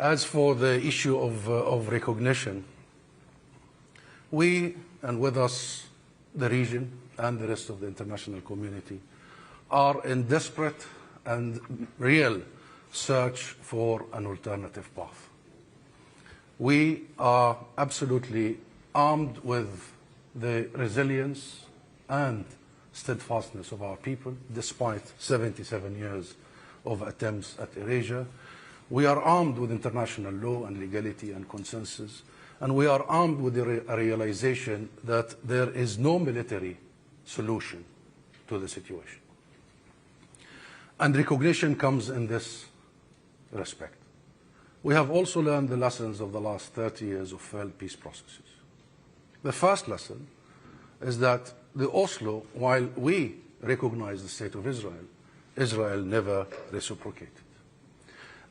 As for the issue of recognition, we, and with us the region and the rest of the international community, are in desperate and real search for an alternative path. We are absolutely armed with the resilience and steadfastness of our people, despite 77 years of attempts at erasure. We are armed with international law and legality and consensus, and we are armed with the realization that there is no military solution to the situation. And recognition comes in this respect. We have also learned the lessons of the last 30 years of failed peace processes. The first lesson is that the Oslo, while we recognize the state of Israel, Israel never reciprocated.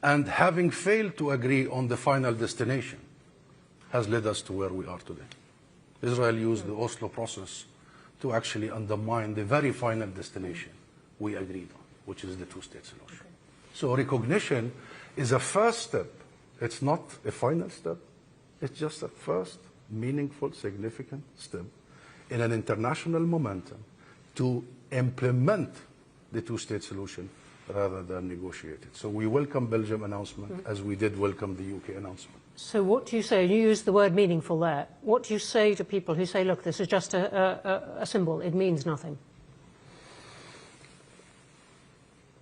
And having failed to agree on the final destination has led us to where we are today. Israel used the Oslo process to actually undermine the very final destination we agreed on, which is the two-state solution. So recognition is a first step. It's not a final step. It's just a first meaningful, significant step in an international momentum to implement the two-state solution rather than negotiate it. So we welcome Belgium's announcement as we did welcome the UK announcement. So what do you say? You use the word meaningful there. What do you say to people who say, look, this is just a symbol, it means nothing?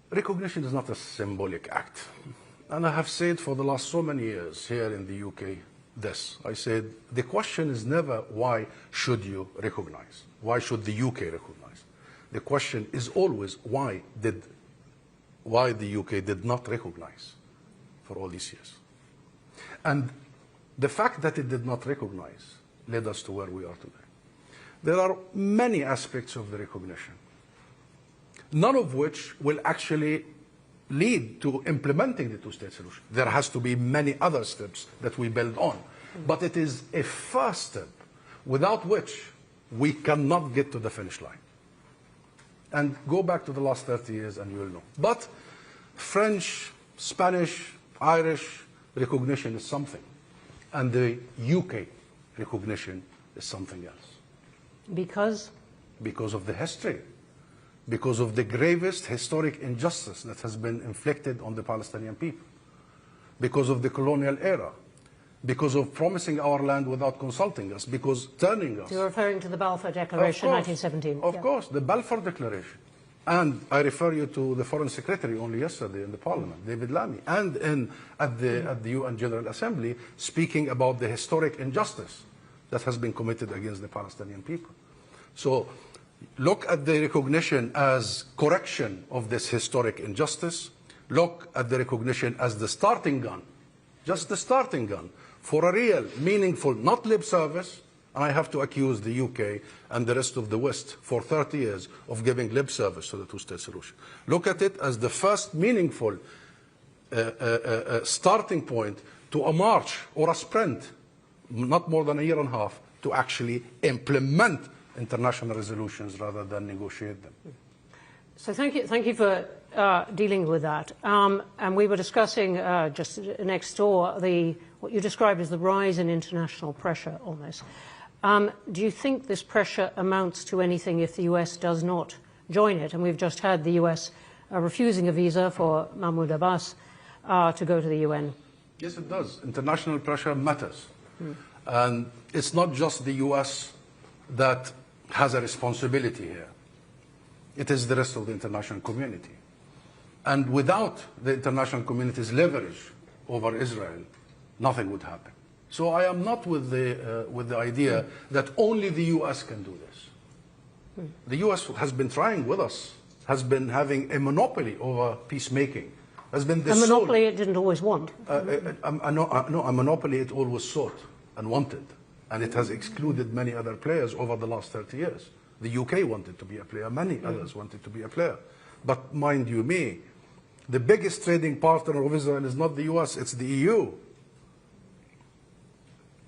Recognition is not a symbolic act. And I have said for the last so many years here in the UK this. I said, the question is never why should you recognize? Why should the UK recognize? The question is always why the UK did not recognize for all these years. And the fact that it did not recognize led us to where we are today. There are many aspects of the recognition, none of which will actually lead to implementing the two-state solution. There has to be many other steps that we build on. But it is a first step without which we cannot get to the finish line. And go back to the last 30 years and you will know. But French, Spanish, Irish recognition is something. And the UK recognition is something else. Because? Because of the history. Because of the gravest historic injustice that has been inflicted on the Palestinian people. Because of the colonial era. Because of promising our land without consulting us. Because turning us. You're referring to the Balfour Declaration, 1917. Of course, the Balfour Declaration. And I refer you to the Foreign Secretary only yesterday in the Parliament, David Lammy, and at the UN General Assembly, speaking about the historic injustice that has been committed against the Palestinian people. So look at the recognition as correction of this historic injustice. Look at the recognition as the starting gun, just the starting gun, for a real, meaningful, not lip service. And I have to accuse the UK and the rest of the West for 30 years of giving lip service to the two-state solution. Look at it as the first meaningful starting point to a march or a sprint, not more than a year and a half, to actually implement international resolutions rather than negotiate them. So thank you for dealing with that. And we were discussing just next door what you described as the rise in international pressure on this. Do you think this pressure amounts to anything if the US does not join it? And we've just had the US refusing a visa for Mahmoud Abbas to go to the UN. Yes, it does. International pressure matters. And it's not just the US that has a responsibility here. It is the rest of the international community. And without the international community's leverage over Israel, nothing would happen. So I am not with the idea that only the US can do this. The US has been trying with us, has been having a monopoly over peacemaking. Has been the a monopoly it didn't always want. No, a monopoly it always sought and wanted. And it has excluded many other players over the last 30 years. The UK wanted to be a player, many others wanted to be a player. But mind you me, the biggest trading partner of Israel is not the US, it's the EU.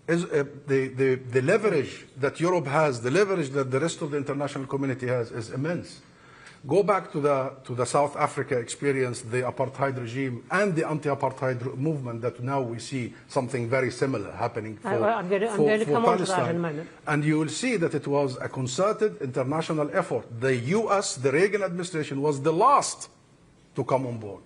The leverage that Europe has, the leverage that the rest of the international community has is immense. Go back to the South Africa experience, the apartheid regime and the anti-apartheid movement that now we see something very similar happening for I'm going to come on to that in a moment. And you will see that it was a concerted international effort. The US, the Reagan administration, was the last to come on board.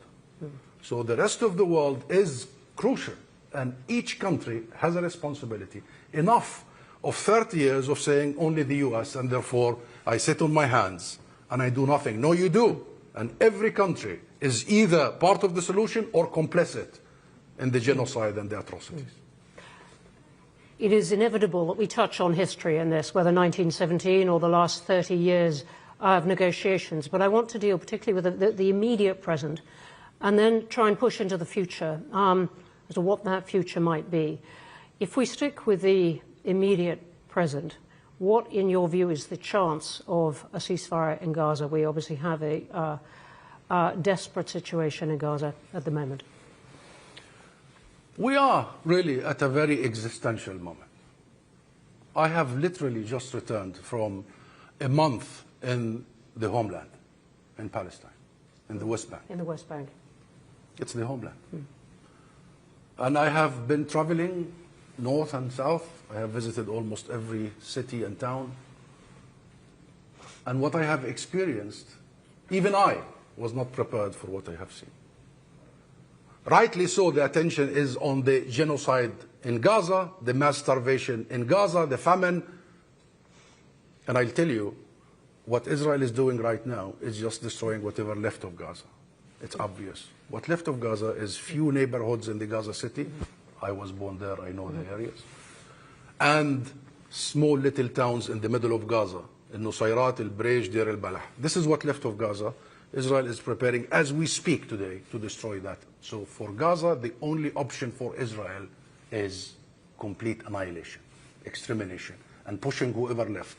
So the rest of the world is crucial, and each country has a responsibility. Enough of 30 years of saying only the US, and therefore I sit on my hands and I do nothing. No, you do. And every country is either part of the solution or complicit in the genocide and the atrocities. It is inevitable that we touch on history in this, whether 1917 or the last 30 years of negotiations. But I want to deal particularly with the immediate present and then try and push into the future as to what that future might be. If we stick with the immediate present, what, in your view, is the chance of a ceasefire in Gaza? We obviously have a desperate situation in Gaza at the moment. We are really at a very existential moment. I have literally just returned from a month in the homeland, in Palestine, in the West Bank. In the West Bank. It's the homeland. And I have been traveling north and south. I have visited almost every city and town. And what I have experienced, even I was not prepared for what I have seen. Rightly so, the attention is on the genocide in Gaza, the mass starvation in Gaza, the famine. And I'll tell you, what Israel is doing right now is just destroying whatever left of Gaza. It's obvious. What left of Gaza is few neighborhoods in the Gaza city. I was born there, I know the areas. And small little towns in the middle of Gaza, in Nusayrat, El-Brej, Deir el-Balah. This is what left of Gaza. Israel is preparing, as we speak today, to destroy that. So for Gaza, the only option for Israel is complete annihilation, extermination, and pushing whoever left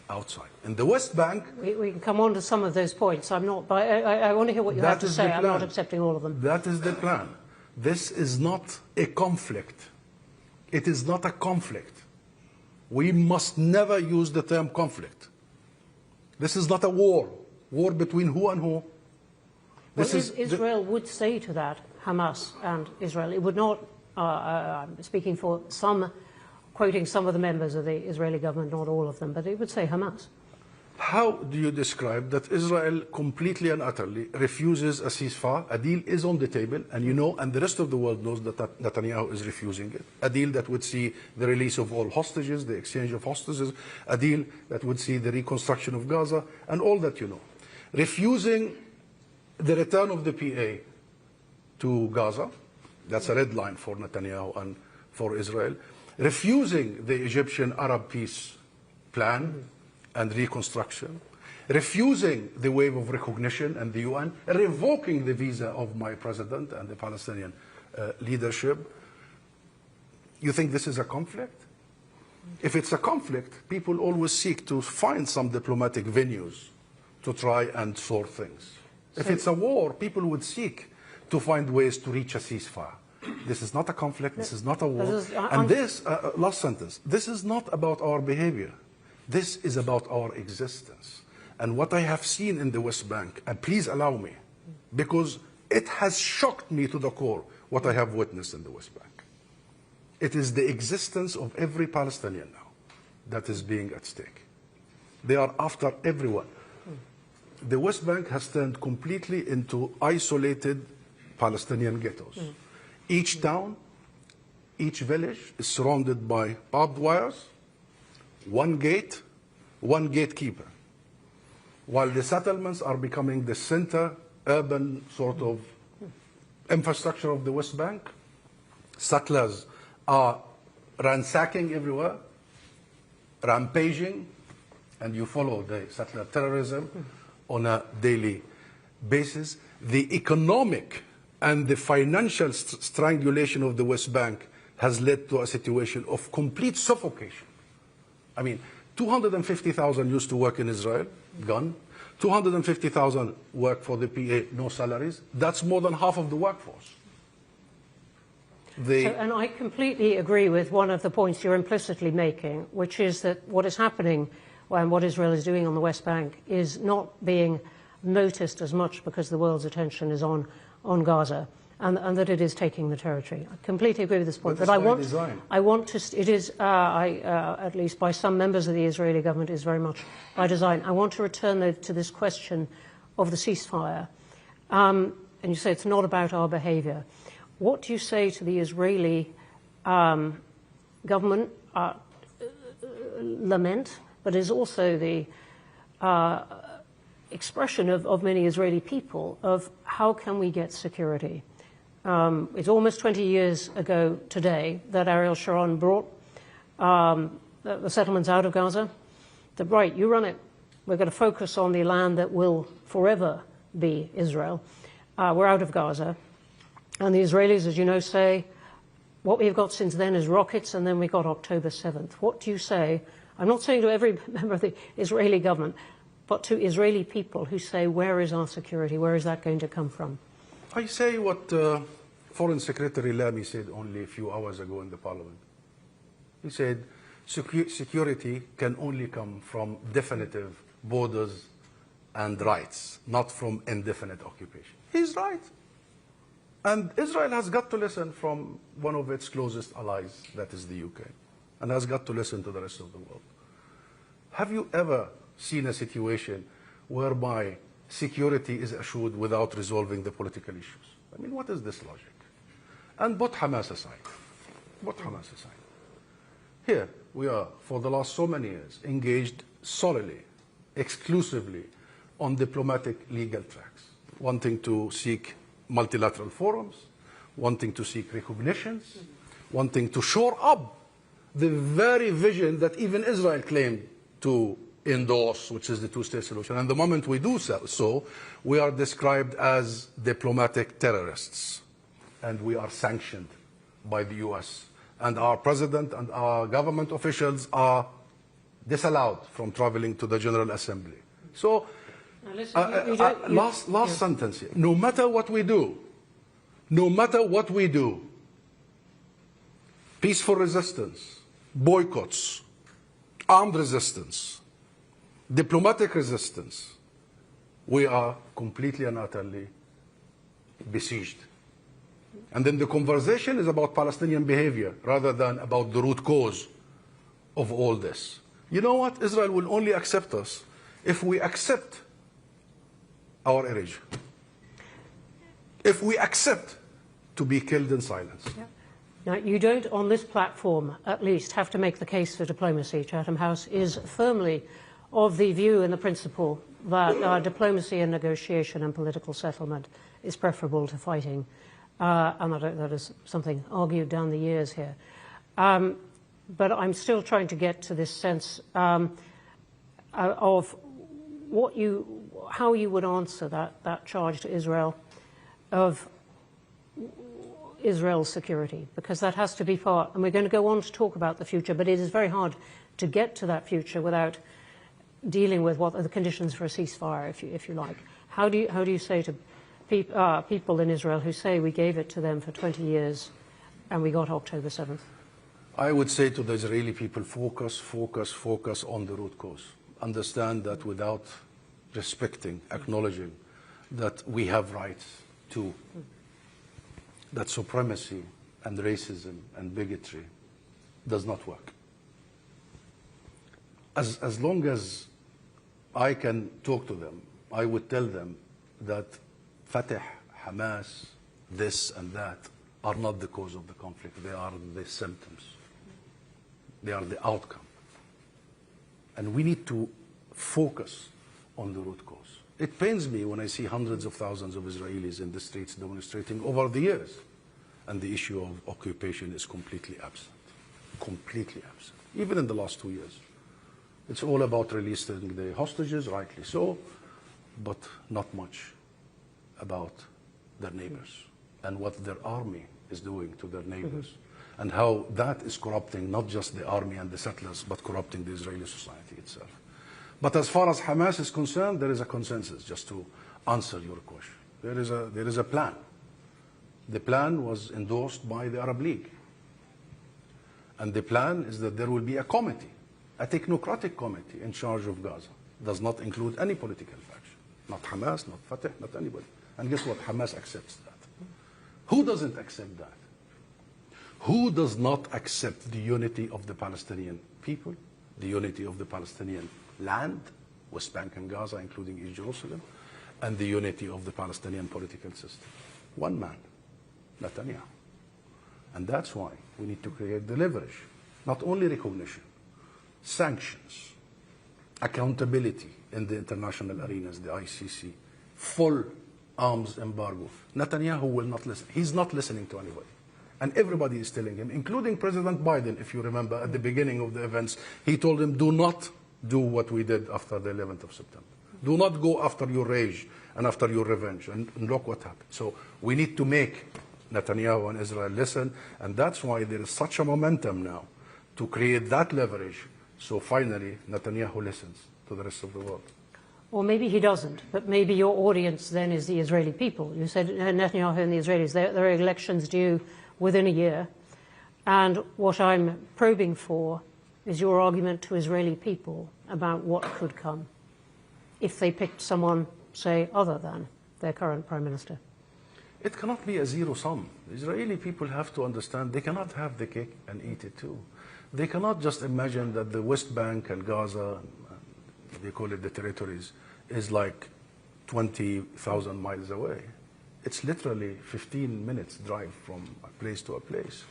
outside. In the West Bank... We can come on to some of those points. I want to hear what you have to say. I'm not accepting all of them. That is the plan. This is not a conflict. It is not a conflict. We must never use the term conflict. This is not a war. War between who and who? Israel would say to that, Hamas and Israel. It would not, I'm speaking for some, quoting some of the members of the Israeli government, not all of them, but it would say Hamas. How do you describe that Israel completely and utterly refuses a ceasefire? A deal is on the table, and you know, and the rest of the world knows that Netanyahu is refusing it. A deal that would see the release of all hostages, the exchange of hostages, a deal that would see the reconstruction of Gaza, and all that you know. Refusing the return of the PA to Gaza, that's a red line for Netanyahu and for Israel. Refusing the Egyptian Arab peace plan and reconstruction, refusing the wave of recognition and the UN, revoking the visa of my president and the Palestinian leadership. You think this is a conflict? If it's a conflict, people always seek to find some diplomatic venues to try and sort things. If it's a war, people would seek to find ways to reach a ceasefire. This is not a conflict, this is not a war. And this, last sentence, this is not about our behavior. This is about our existence. And what I have seen in the West Bank, and please allow me, because it has shocked me to the core what I have witnessed in the West Bank. It is the existence of every Palestinian now that is being at stake. They are after everyone. The West Bank has turned completely into isolated Palestinian ghettos. Each town, each village is surrounded by barbed wires, one gate, one gatekeeper. While the settlements are becoming the center, urban sort of infrastructure of the West Bank, settlers are ransacking everywhere, rampaging, and you follow the settler terrorism on a daily basis. The economic and the financial strangulation of the West Bank has led to a situation of complete suffocation. I mean, 250,000 used to work in Israel, gone. 250,000 work for the PA, no salaries. That's more than half of the workforce. And I completely agree with one of the points you're implicitly making, which is that what is happening and what Israel is doing on the West Bank is not being noticed as much because the world's attention is on Gaza, and that it is taking the territory. I completely agree with this point. But I want to, it is, at least by some members of the Israeli government, is very much by design. I want to return though to this question of the ceasefire. And you say it's not about our behavior. What do you say to the Israeli government lament, but is also the expression of many Israeli people of how can we get security? It's almost 20 years ago today that Ariel Sharon brought the settlements out of Gaza. That, right, you run it. We're going to focus on the land that will forever be Israel. We're out of Gaza. And the Israelis, as you know, say, what we've got since then is rockets, and then we got October 7th. What do you say? I'm not saying to every member of the Israeli government, but to Israeli people who say, where is our security? Where is that going to come from? I say what Foreign Secretary Lamy said only a few hours ago in the Parliament. He said, security can only come from definitive borders and rights, not from indefinite occupation. He's right. And Israel has got to listen from one of its closest allies, that is the UK, and has got to listen to the rest of the world. Have you ever seen a situation whereby security is assured without resolving the political issues? I mean, what is this logic? And put Hamas aside. Put Hamas aside. Here we are, for the last so many years, engaged solely, exclusively on diplomatic legal tracks, wanting to seek multilateral forums, wanting to seek recognitions, wanting to shore up the very vision that even Israel claimed to endorse, which is the two-state solution. And the moment we do so, we are described as diplomatic terrorists. And we are sanctioned by the US. And our president and our government officials are disallowed from traveling to the General Assembly. So, last sentence here. No matter what we do, peaceful resistance, boycotts, armed resistance, diplomatic resistance, we are completely and utterly besieged. And then the conversation is about Palestinian behavior rather than about the root cause of all this. You know what? Israel will only accept us if we accept our erasure. If we accept to be killed in silence. Yeah. Now, you don't, on this platform, at least, have to make the case for diplomacy. Chatham House is firmly of the view and the principle that diplomacy and negotiation and political settlement is preferable to fighting. And that is something argued down the years here. But I'm still trying to get to this sense of how you would answer that charge to Israel of Israel's security, because that has to be part, and we're going to go on to talk about the future, but it is very hard to get to that future without dealing with what are the conditions for a ceasefire, if you like. How do you say to people in Israel who say we gave it to them for 20 years and we got October 7th? I would say to the Israeli people, focus on the root cause. Understand that without respecting, acknowledging that we have rights too, that supremacy and racism and bigotry does not work. As long as I can talk to them, I would tell them that Fatah, Hamas, this and that are not the cause of the conflict. They are the symptoms. They are the outcome. And we need to focus on the root cause. It pains me when I see hundreds of thousands of Israelis in the streets demonstrating over the years, and the issue of occupation is completely absent. Completely absent. Even in the last 2 years. It's all about releasing the hostages, rightly so, but not much about their neighbors and what their army is doing to their neighbors, and how that is corrupting not just the army and the settlers, but corrupting the Israeli society itself. But as far as Hamas is concerned, there is a consensus, just to answer your question. There is a plan. The plan was endorsed by the Arab League. And the plan is that there will be a committee, a technocratic committee in charge of Gaza. Does not include any political faction. Not Hamas, not Fatah, not anybody. And guess what? Hamas accepts that. Who doesn't accept that? Who does not accept the unity of the Palestinian people, the unity of the Palestinian land, West Bank and Gaza, including East Jerusalem, and the unity of the Palestinian political system? One man, Netanyahu. And that's why we need to create the leverage, not only recognition, sanctions, accountability in the international arenas, the ICC, full arms embargo. Netanyahu will not listen. He's not listening to anybody. And everybody is telling him, including President Biden, if you remember, at the beginning of the events, he told him, do not do what we did after the 11th of September. Do not go after your rage and after your revenge. And look what happened. So we need to make Netanyahu and Israel listen, and that's why there is such a momentum now to create that leverage, so finally Netanyahu listens to the rest of the world. Or maybe he doesn't, but maybe your audience then is the Israeli people. You said Netanyahu and the Israelis, there are elections due within a year, and what I'm probing for is your argument to Israeli people about what could come if they picked someone, say, other than their current prime minister. It cannot be a zero-sum. The Israeli people have to understand they cannot have the cake and eat it too. They cannot just imagine that the West Bank and Gaza, they call it the territories, is like 20,000 miles away. It's literally 15 minutes drive from a place to a place.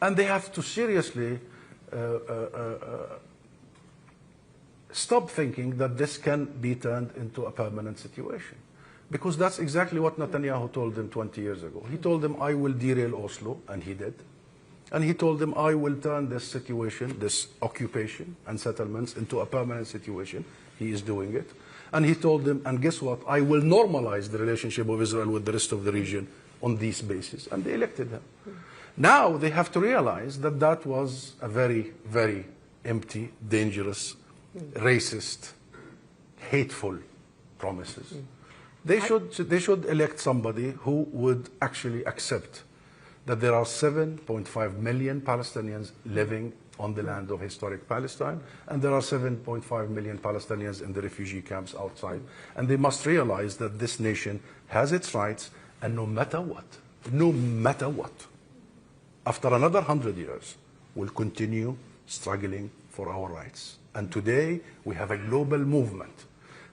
And they have to seriously stop thinking that this can be turned into a permanent situation. Because that's exactly what Netanyahu told them 20 years ago. He told them, I will derail Oslo, and he did. And he told them, I will turn this situation, this occupation and settlements into a permanent situation. He is doing it. And he told them, and guess what? I will normalize the relationship of Israel with the rest of the region on these bases. And they elected him. Now they have to realize that that was a very, very empty, dangerous, racist, hateful promises. They should elect somebody who would actually accept that there are 7.5 million Palestinians living on the land of historic Palestine, and there are 7.5 million Palestinians in the refugee camps outside. And they must realize that this nation has its rights, and no matter what, after another 100 years, we'll continue struggling for our rights. And today, we have a global movement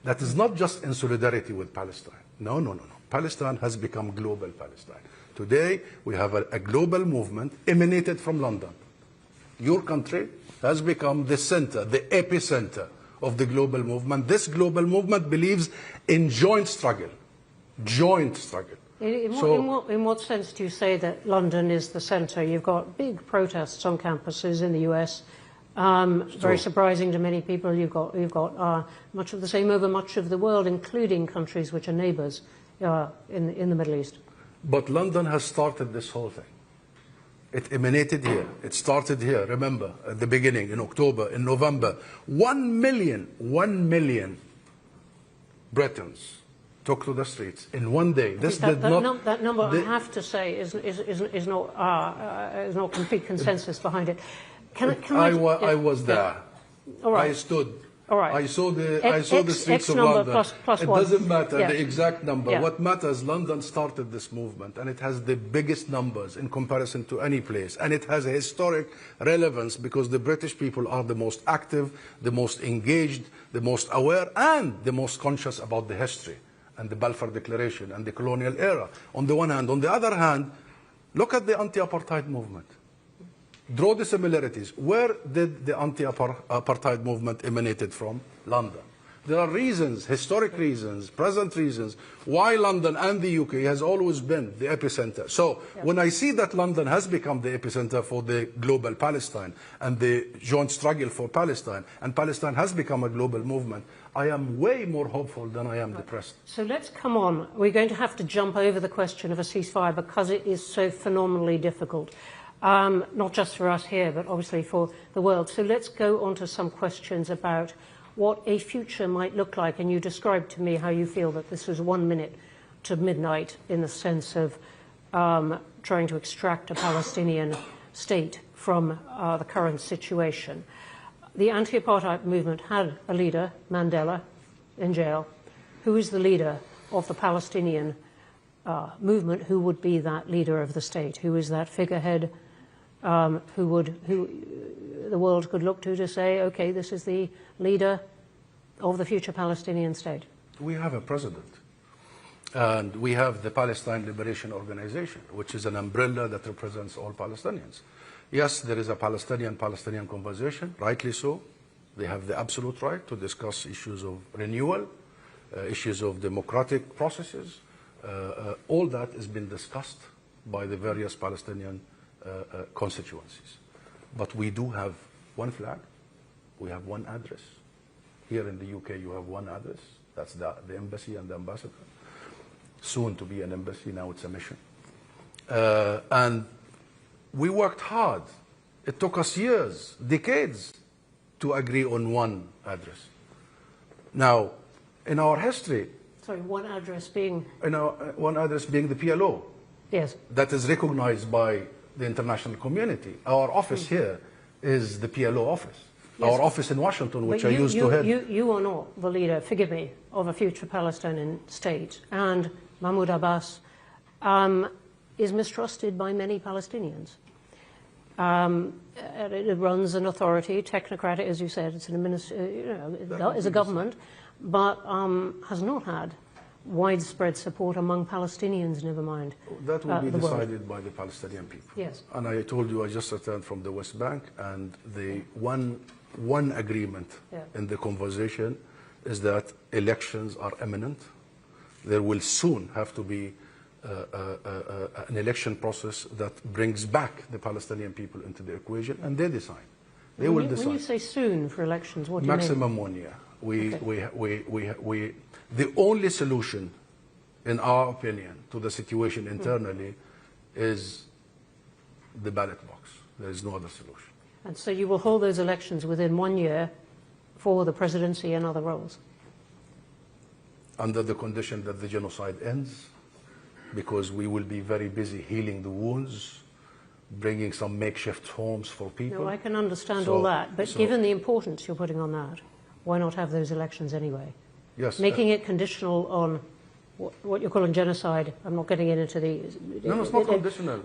that is not just in solidarity with Palestine. No. Palestine has become global Palestine. Today, we have a global movement emanated from London. Your country has become the center, the epicenter of the global movement. This global movement believes in joint struggle. Joint struggle. In what sense do you say that London is the center? You've got big protests on campuses in the US. Very surprising to many people. You've got much of the same over much of the world, including countries which are neighbors in the Middle East. But London has started this whole thing. It emanated here. It started here, remember, at the beginning, in October, in November. 1 million Britons took to the streets in one day. That number, I have to say, is not complete consensus behind it. I was there. All right. I stood. All right. I saw the streets of London. Plus it one. Doesn't matter Yeah. the exact number. Yeah. What matters, London started this movement, and it has the biggest numbers in comparison to any place. And it has a historic relevance because the British people are the most active, the most engaged, the most aware, and the most conscious about the history and the Balfour Declaration and the colonial era, on the one hand. On the other hand, look at the anti-apartheid movement. Draw the similarities. Where did the anti-apartheid movement emanated from? London. There are reasons, historic reasons, present reasons, why London and the UK has always been the epicenter. So when I see that London has become the epicenter for the global Palestine and the joint struggle for Palestine, and Palestine has become a global movement, I am way more hopeful than I am depressed. So let's come on. We're going to have to jump over the question of a ceasefire because it is so phenomenally difficult. Not just for us here, but obviously for the world. So let's go on to some questions about what a future might look like. And you described to me how you feel that this was 1 minute to midnight in the sense of trying to extract a Palestinian state from the current situation. The anti-apartheid movement had a leader, Mandela, in jail. who is the leader of the Palestinian movement, who would be that leader of the state? Who is that figurehead who the world could look to say, okay, this is the leader of the future Palestinian state? We have a president. And we have the Palestine Liberation Organization, which is an umbrella that represents all Palestinians. Yes, there is a Palestinian conversation, rightly so. They have the absolute right to discuss issues of renewal, issues of democratic processes. All that has been discussed by the various Palestinian constituencies. But we do have one flag, we have one address. Here in the UK, you have one address. That's the embassy and the ambassador. Soon to be an embassy, now it's a mission. And we worked hard. It took us years, decades, to agree on one address. Now, in our history... Sorry, one address being... one address being the PLO. Yes. That is recognized by the international community. Our office here is the PLO office. Yes. Our office in Washington, which I used to head... You are not the leader, forgive me, of a future Palestinian state. And Mahmoud Abbas is mistrusted by many Palestinians. It runs an authority, technocratic, as you said, it's an is a government, but has not had widespread support among Palestinians, never mind. That will be decided by the Palestinian people. Yes. And I told you I just returned from the West Bank, and the one agreement in the conversation is that elections are imminent. There will soon have to be an election process that brings back the Palestinian people into the equation, and they decide. They will decide. When you say soon for elections, what do you mean? Maximum 1 year. The only solution, in our opinion, to the situation internally is the ballot box. There is no other solution. And so you will hold those elections within 1 year for the presidency and other roles? Under the condition that the genocide ends, because we will be very busy healing the wounds, bringing some makeshift homes for people. No, I can understand all that, but given the importance you're putting on that, why not have those elections anyway? Yes. Making it conditional on what you're calling genocide. I'm not getting into the... No, it's not conditional.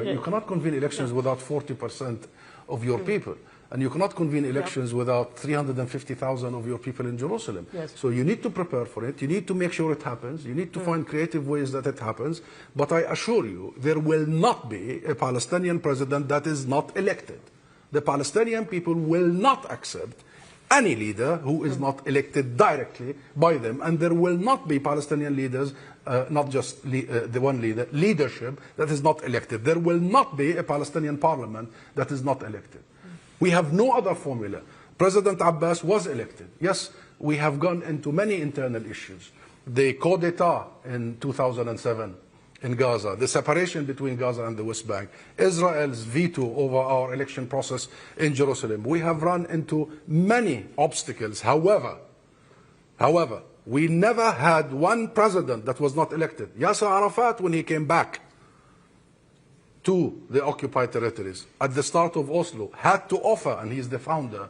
You cannot convene elections without 40% of your people. And you cannot convene elections without 350,000 of your people in Jerusalem. Yes. So you need to prepare for it. You need to make sure it happens. You need to find creative ways that it happens. But I assure you, there will not be a Palestinian president that is not elected. The Palestinian people will not accept any leader who is not elected directly by them. And there will not be Palestinian leaders, not just the one leader, leadership that is not elected. There will not be a Palestinian parliament that is not elected. We have no other formula. President Abbas was elected. Yes, we have gone into many internal issues. The coup d'etat in 2007 in Gaza, the separation between Gaza and the West Bank, Israel's veto over our election process in Jerusalem. We have run into many obstacles. However, we never had one president that was not elected. Yasser Arafat, when he came back to the occupied territories at the start of Oslo, had to offer, and he's the founder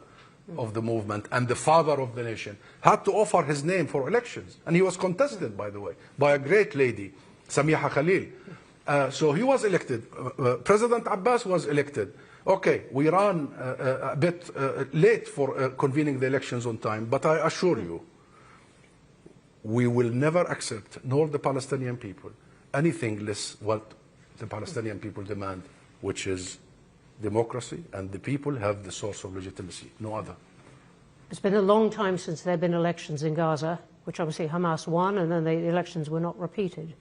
of the movement and the father of the nation, had to offer his name for elections. And he was contested, by the way, by a great lady, Samiha Khalil. So he was elected. President Abbas was elected. Okay, we ran a bit late for convening the elections on time, but I assure you, we will never accept, nor the Palestinian people, anything less what the Palestinian people demand, which is democracy, and the people have the source of legitimacy, no other. It's been a long time since there have been elections in Gaza, which obviously Hamas won, and then the elections were not repeated.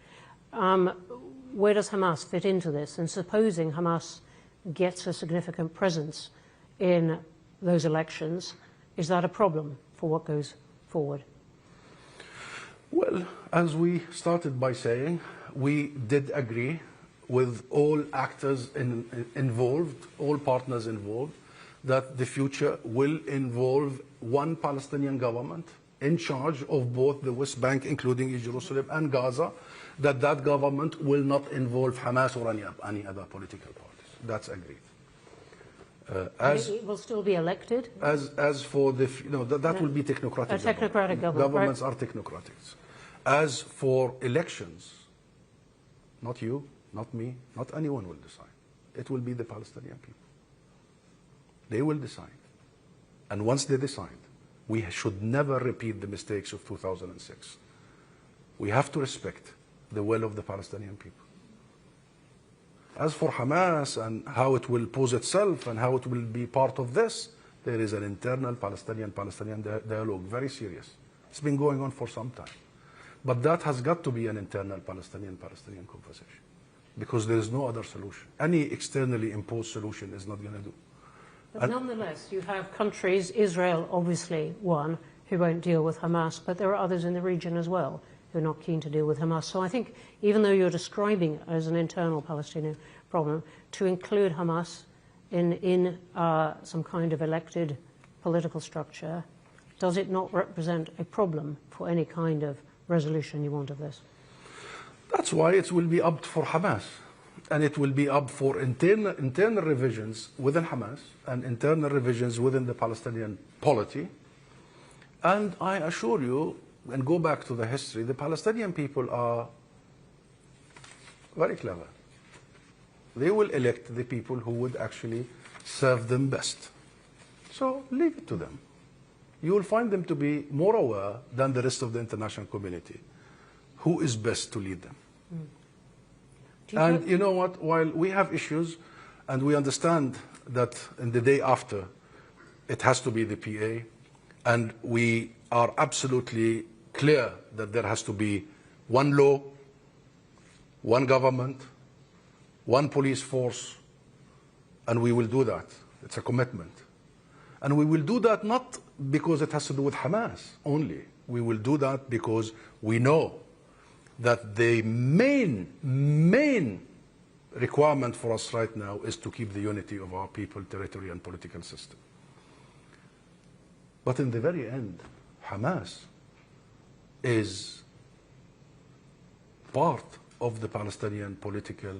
Where does Hamas fit into this? And supposing Hamas gets a significant presence in those elections, is that a problem for what goes forward? Well, as we started by saying, we did agree with all actors involved, all partners involved, that the future will involve one Palestinian government in charge of both the West Bank, including Jerusalem and Gaza, that government will not involve Hamas or any other political parties. That's agreed. It will still be elected? As for the, that will be technocratic. A technocratic government. Governments are technocratic. As for elections, not you, not me, not anyone will decide. It will be the Palestinian people. They will decide. And once they decide, we should never repeat the mistakes of 2006. We have to respect the will of the Palestinian people. As for Hamas and how it will pose itself and how it will be part of this, there is an internal Palestinian dialogue, very serious. It's been going on for some time. But that has got to be an internal Palestinian conversation, because there is no other solution. Any externally imposed solution is not going to do. But nonetheless, you have countries, Israel obviously one, who won't deal with Hamas, but there are others in the region as well who are not keen to deal with Hamas. So I think even though you're describing it as an internal Palestinian problem, to include Hamas in some kind of elected political structure, does it not represent a problem for any kind of resolution you want of this? That's why it will be up for Hamas. And it will be up for internal revisions within Hamas and internal revisions within the Palestinian polity. And I assure you, and go back to the history, the Palestinian people are very clever. They will elect the people who would actually serve them best. So leave it to them. You will find them to be more aware than the rest of the international community who is best to lead them. And you know what, while we have issues and we understand that in the day after it has to be the PA, and we are absolutely clear that there has to be one law, one government, one police force, and we will do that. It's a commitment. And we will do that not because it has to do with Hamas only. We will do that because we know that the main requirement for us right now is to keep the unity of our people, territory, and political system. But in the very end, Hamas is part of the Palestinian political,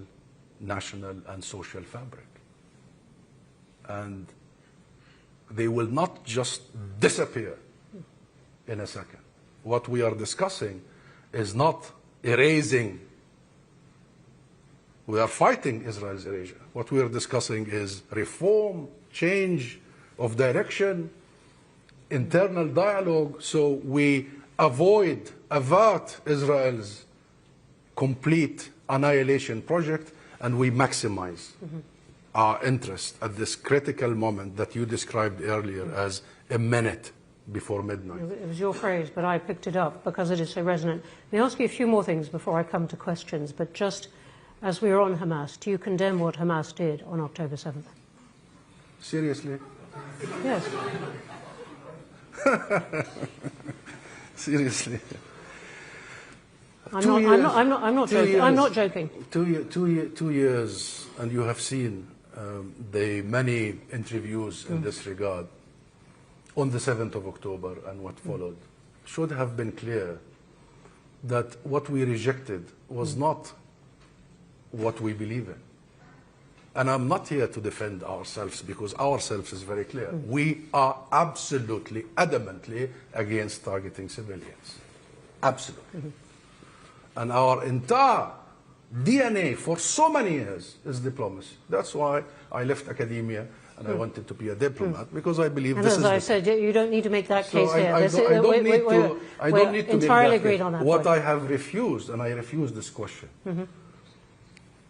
national, and social fabric. And they will not just disappear in a second. What we are discussing is not erasing. We are fighting Israel's erasure. What we are discussing is reform, change of direction, internal dialogue, so we avert Israel's complete annihilation project, and we maximize our interest at this critical moment that you described earlier as a minute before midnight. It was your phrase, but I picked it up because it is so resonant. Let me ask you a few more things before I come to questions, but just as we are on Hamas, do you condemn what Hamas did on October 7th? Seriously? Yes. Seriously. I'm not joking. I'm not joking. 2 years, and you have seen the many interviews in this regard on the 7th of October and what followed, should have been clear that what we rejected was not what we believe in. And I'm not here to defend ourselves, because ourselves is very clear. We are absolutely, adamantly against targeting civilians. Absolutely. And our entire DNA for so many years is diplomacy. That's why I left academia and I wanted to be a diplomat, because I believe this is... And as I said, you don't need to make that case here. I don't need to entirely agreed on that What point. I have refused, and I refuse this question,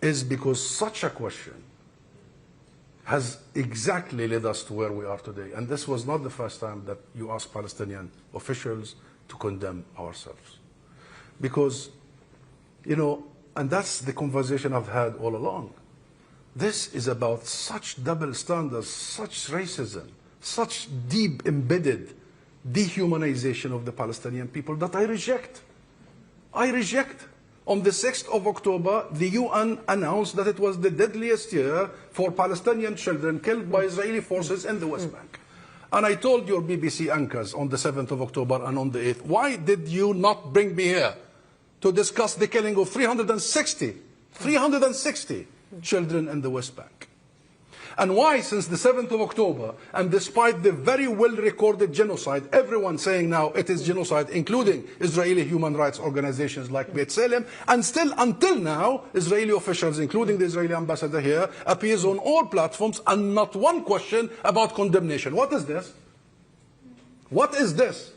is because such a question has exactly led us to where we are today. And this was not the first time that you asked Palestinian officials to condemn ourselves. Because, and that's the conversation I've had all along. This is about such double standards, such racism, such deep embedded dehumanization of the Palestinian people that I reject. I reject. On the 6th of October, the UN announced that it was the deadliest year for Palestinian children killed by Israeli forces in the West Bank. And I told your BBC anchors on the 7th of October and on the 8th, why did you not bring me here to discuss the killing of 360 children in the West Bank? And why, since the 7th of October, and despite the very well-recorded genocide, everyone saying now it is genocide, including Israeli human rights organizations like B'Tselem, and still until now, Israeli officials, including the Israeli ambassador here, appears on all platforms and not one question about condemnation. What is this? What is this?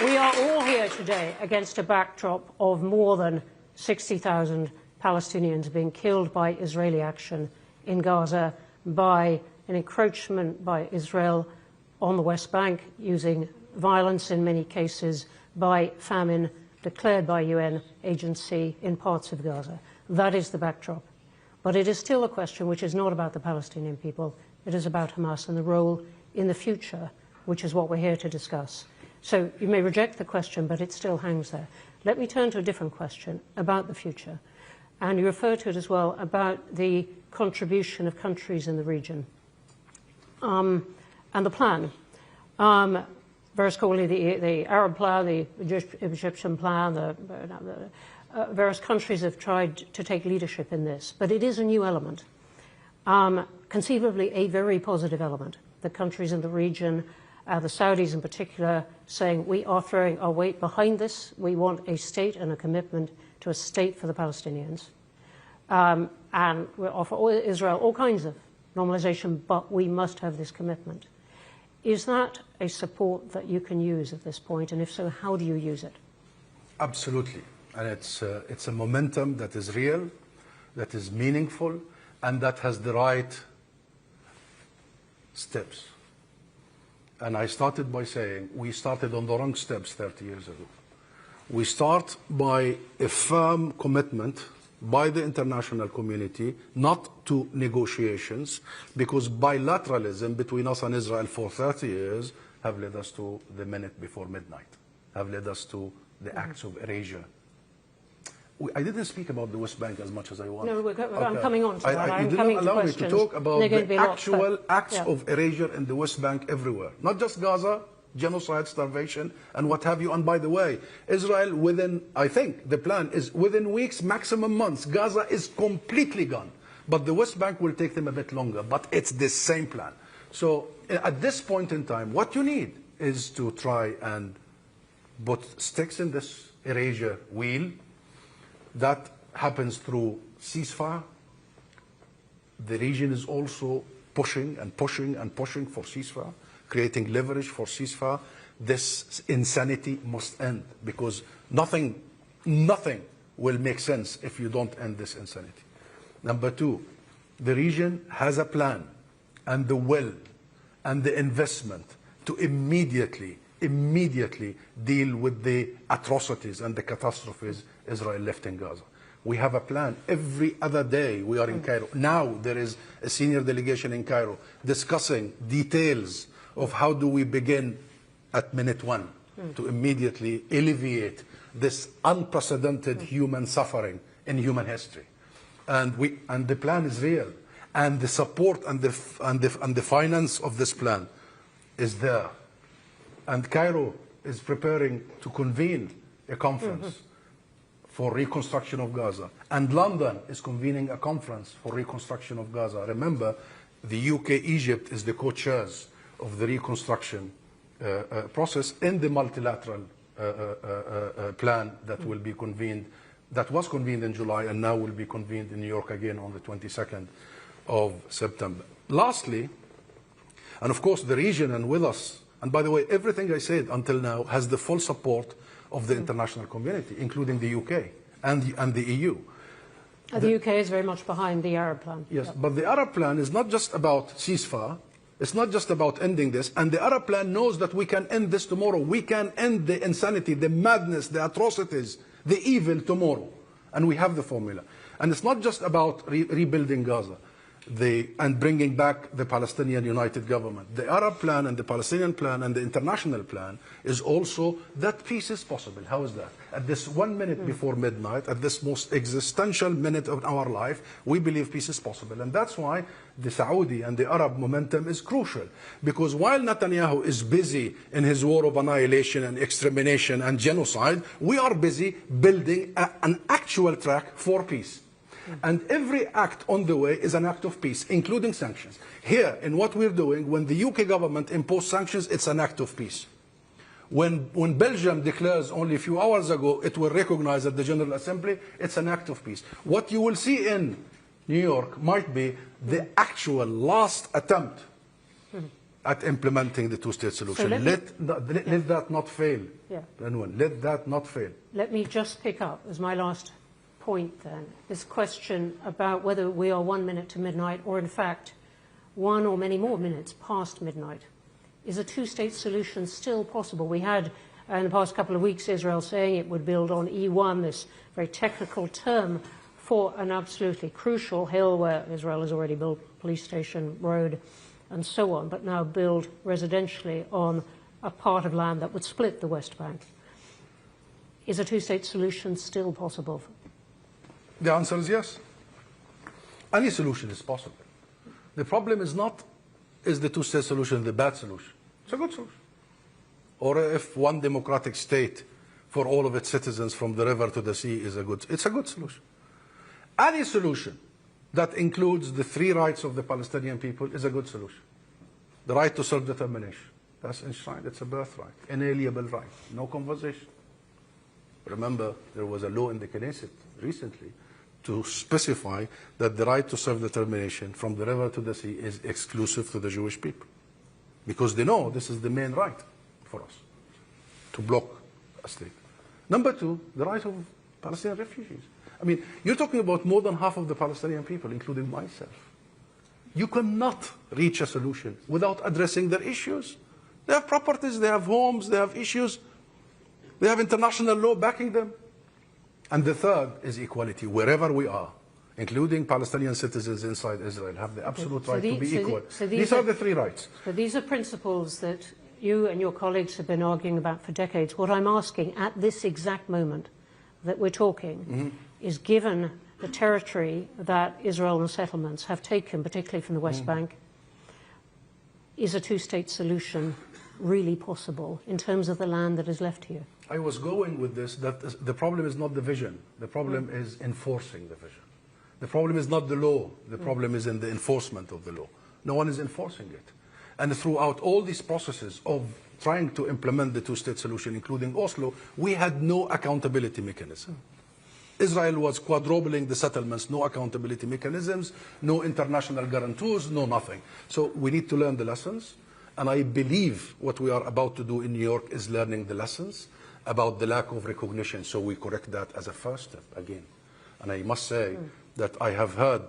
We are all here today against a backdrop of more than 60,000 Palestinians being killed by Israeli action in Gaza, by an encroachment by Israel on the West Bank, using violence in many cases, by famine declared by UN agency in parts of Gaza. That is the backdrop. But it is still a question which is not about the Palestinian people. It is about Hamas and the role in the future, which is what we're here to discuss. So you may reject the question, but it still hangs there. Let me turn to a different question about the future. And you refer to it as well, about the contribution of countries in the region and the plan. Various call it the Arab plan, the Egyptian plan, various countries have tried to take leadership in this. But it is a new element, conceivably a very positive element. The countries in the region, the Saudis in particular, saying we are throwing our weight behind this. We want a state and a commitment to a state for the Palestinians. And we offer Israel all kinds of normalization, but we must have this commitment. Is that a support that you can use at this point? And if so, how do you use it? Absolutely. And it's a momentum that is real, that is meaningful, and that has the right steps. And I started by saying we started on the wrong steps 30 years ago. We start by a firm commitment by the international community not to negotiations, because bilateralism between us and Israel for 30 years have led us to the minute before midnight, have led us to the acts of erasure. I didn't speak about the West Bank as much as I wanted. No, I'm coming on to that. You didn't allow me to talk about the actual acts of erasure in the West Bank everywhere. Not just Gaza, genocide, starvation, and what have you. And by the way, Israel within, I think, the plan is within weeks, maximum months, Gaza is completely gone. But the West Bank will take them a bit longer. But it's the same plan. So at this point in time, what you need is to try and put sticks in this erasure wheel. That happens through ceasefire. The region is also pushing and pushing and pushing for ceasefire, creating leverage for ceasefire. This insanity must end, because nothing will make sense if you don't end this insanity. Number two, the region has a plan and the will and the investment to immediately deal with the atrocities and the catastrophes Israel left in Gaza. We have a plan. Every other day we are in Cairo. Now there is a senior delegation in Cairo discussing details of how do we begin at minute one to immediately alleviate this unprecedented human suffering in human history. And the plan is real. And the support and the finance of this plan is there. And Cairo is preparing to convene a conference for reconstruction of Gaza. And London is convening a conference for reconstruction of Gaza. Remember, the UK, Egypt is the co-chairs of the reconstruction process in the multilateral plan that will be convened, that was convened in July and now will be convened in New York again on the 22nd of September. Lastly, and of course the region and with us, and by the way, everything I said until now has the full support of the international community, including the UK and the EU. The UK is very much behind the Arab plan. Yes, but the Arab plan is not just about ceasefire. It's not just about ending this. And the Arab plan knows that we can end this tomorrow. We can end the insanity, the madness, the atrocities, the evil tomorrow. And we have the formula. And it's not just about rebuilding Gaza. and bringing back the Palestinian United Government. The Arab plan and the Palestinian plan and the international plan is also that peace is possible. How is that? At this 1 minute before midnight, at this most existential minute of our life, we believe peace is possible. And that's why the Saudi and the Arab momentum is crucial. Because while Netanyahu is busy in his war of annihilation and extermination and genocide, we are busy building an actual track for peace. And every act on the way is an act of peace, including sanctions. Here, in what we're doing, when the UK government imposed sanctions, it's an act of peace. When Belgium declares only a few hours ago it will recognize at the General Assembly, it's an act of peace. What you will see in New York might be the actual last attempt at implementing the two-state solution. So let that not fail. Yeah. Let that not fail. Let me just pick up as my last point then, this question about whether we are 1 minute to midnight or in fact 1 or many more minutes past midnight. Is a two-state solution still possible? We had in the past couple of weeks Israel saying it would build on E1, this very technical term for an absolutely crucial hill where Israel has already built police station, road and so on, but now build residentially on a part of land that would split the West Bank. Is a two-state solution still possible? The answer is yes. Any solution is possible. The problem is not, is the two-state solution the bad solution? It's a good solution. Or if one democratic state for all of its citizens from the river to the sea is it's a good solution. Any solution that includes the 3 rights of the Palestinian people is a good solution. The right to self-determination, that's enshrined, it's a birthright, inalienable right, no conversation. Remember, there was a law in the Knesset recently to specify that the right to self-determination from the river to the sea is exclusive to the Jewish people. Because they know this is the main right for us, to block a state. Number 2, the right of Palestinian refugees. I mean, you're talking about more than half of the Palestinian people, including myself. You cannot reach a solution without addressing their issues. They have properties, they have homes, they have issues. They have international law backing them. And the third is equality. Wherever we are, including Palestinian citizens inside Israel, have the absolute right to be equal. These are the 3 rights. So these are principles that you and your colleagues have been arguing about for decades. What I'm asking at this exact moment that we're talking is, given the territory that Israel and settlements have taken, particularly from the West Bank, is a two-state solution really possible in terms of the land that is left here? I was going with this, that the problem is not the vision. The problem is enforcing the vision. The problem is not the law. The problem is in the enforcement of the law. No one is enforcing it. And throughout all these processes of trying to implement the two-state solution, including Oslo, we had no accountability mechanism. Israel was quadrupling the settlements, no accountability mechanisms, no international guarantors, no nothing. So we need to learn the lessons. And I believe what we are about to do in New York is learning the lessons about the lack of recognition, so we correct that as a first step again. And I must say that I have heard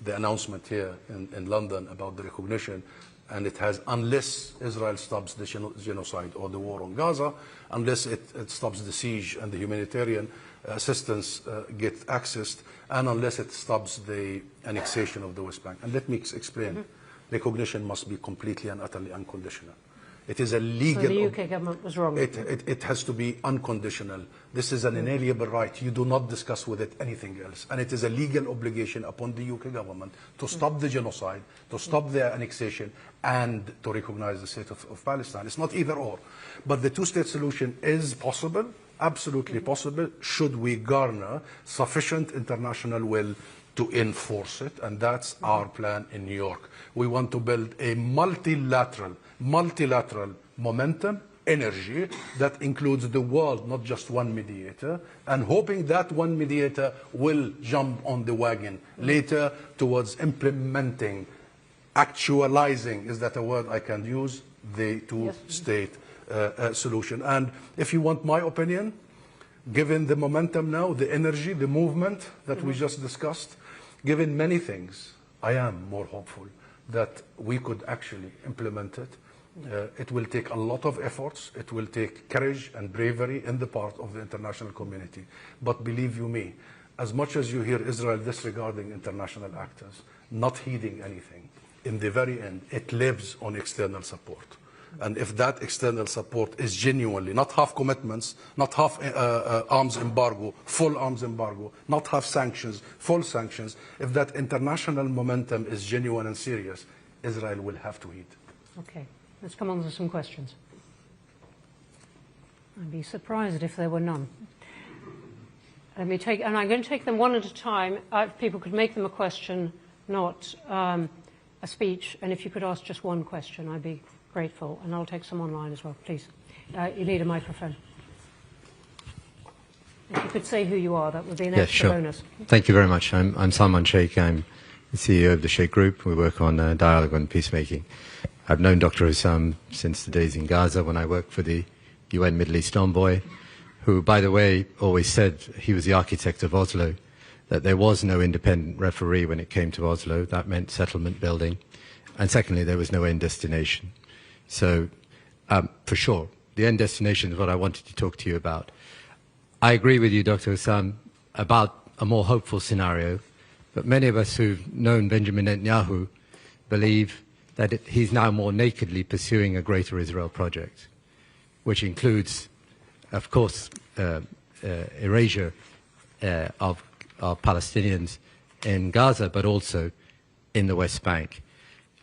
the announcement here in London about the recognition, and it has, unless Israel stops the genocide or the war on Gaza, unless it stops the siege and the humanitarian assistance get accessed, and unless it stops the annexation of the West Bank. And let me explain. Recognition must be completely and utterly unconditional. It is a legal... So the UK government was wrong. It has to be unconditional. This is an inalienable right. You do not discuss with it anything else. And it is a legal obligation upon the UK government to stop the genocide, to stop the annexation, and to recognize the state of Palestine. It's not either or. But the two-state solution is possible, absolutely possible, should we garner sufficient international will to enforce it, and that's our plan in New York. We want to build a multilateral momentum, energy that includes the world, not just one mediator, and hoping that one mediator will jump on the wagon later towards implementing, actualizing, is that a word I can use, the two-state solution. And if you want my opinion, given the momentum now, the energy, the movement that we just discussed, given many things, I am more hopeful that we could actually implement it. It will take a lot of efforts. It will take courage and bravery in the part of the international community. But believe you me, as much as you hear Israel disregarding international actors, not heeding anything, in the very end, it lives on external support. And if that external support is genuinely, not half commitments, not half arms embargo, full arms embargo, not half sanctions, full sanctions, if that international momentum is genuine and serious, Israel will have to heed. Okay, let's come on to some questions. I'd be surprised if there were none. Let me take, and I'm going to take them one at a time. People could make them a question, not a speech, and if you could ask just one question, I'd be grateful, and I'll take some online as well, please. You need a microphone. If you could say who you are, that would be an extra bonus. Thank you very much. I'm Salman Sheikh. I'm the CEO of the Sheikh Group. We work on dialogue and peacemaking. I've known Dr. Husam since the days in Gaza when I worked for the UN Middle East envoy, who, by the way, always said he was the architect of Oslo, that there was no independent referee when it came to Oslo. That meant settlement building. And secondly, there was no end destination. So, for sure, the end destination is what I wanted to talk to you about. I agree with you, Dr. Husam, about a more hopeful scenario, but many of us who've known Benjamin Netanyahu believe that he's now more nakedly pursuing a greater Israel project, which includes, of course, erasure of Palestinians in Gaza, but also in the West Bank.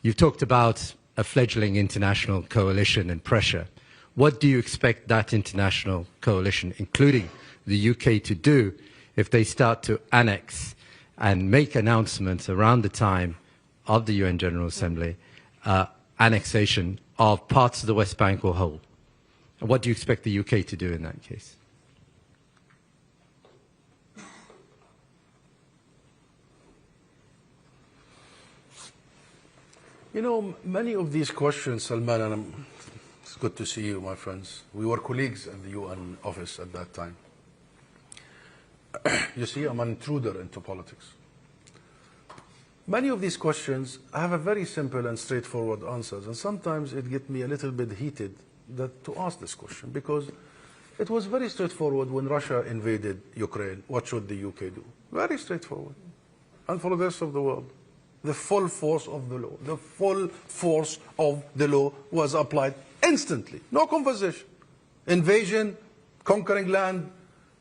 You've talked about a fledgling international coalition and pressure. What do you expect that international coalition, including the UK, to do if they start to annex and make announcements around the time of the UN General Assembly, annexation of parts of the West Bank or whole? And what do you expect the UK to do in that case? You know, many of these questions, Salman, and it's good to see you, my friends. We were colleagues in the UN office at that time. You see, I'm an intruder into politics. Many of these questions have a very simple and straightforward answers, and sometimes it gets me a little bit heated to ask this question, because it was very straightforward when Russia invaded Ukraine. What should the UK do? Very straightforward. And for the rest of the world, the full force of the law, the full force of the law was applied instantly. No conversation. Invasion, conquering land,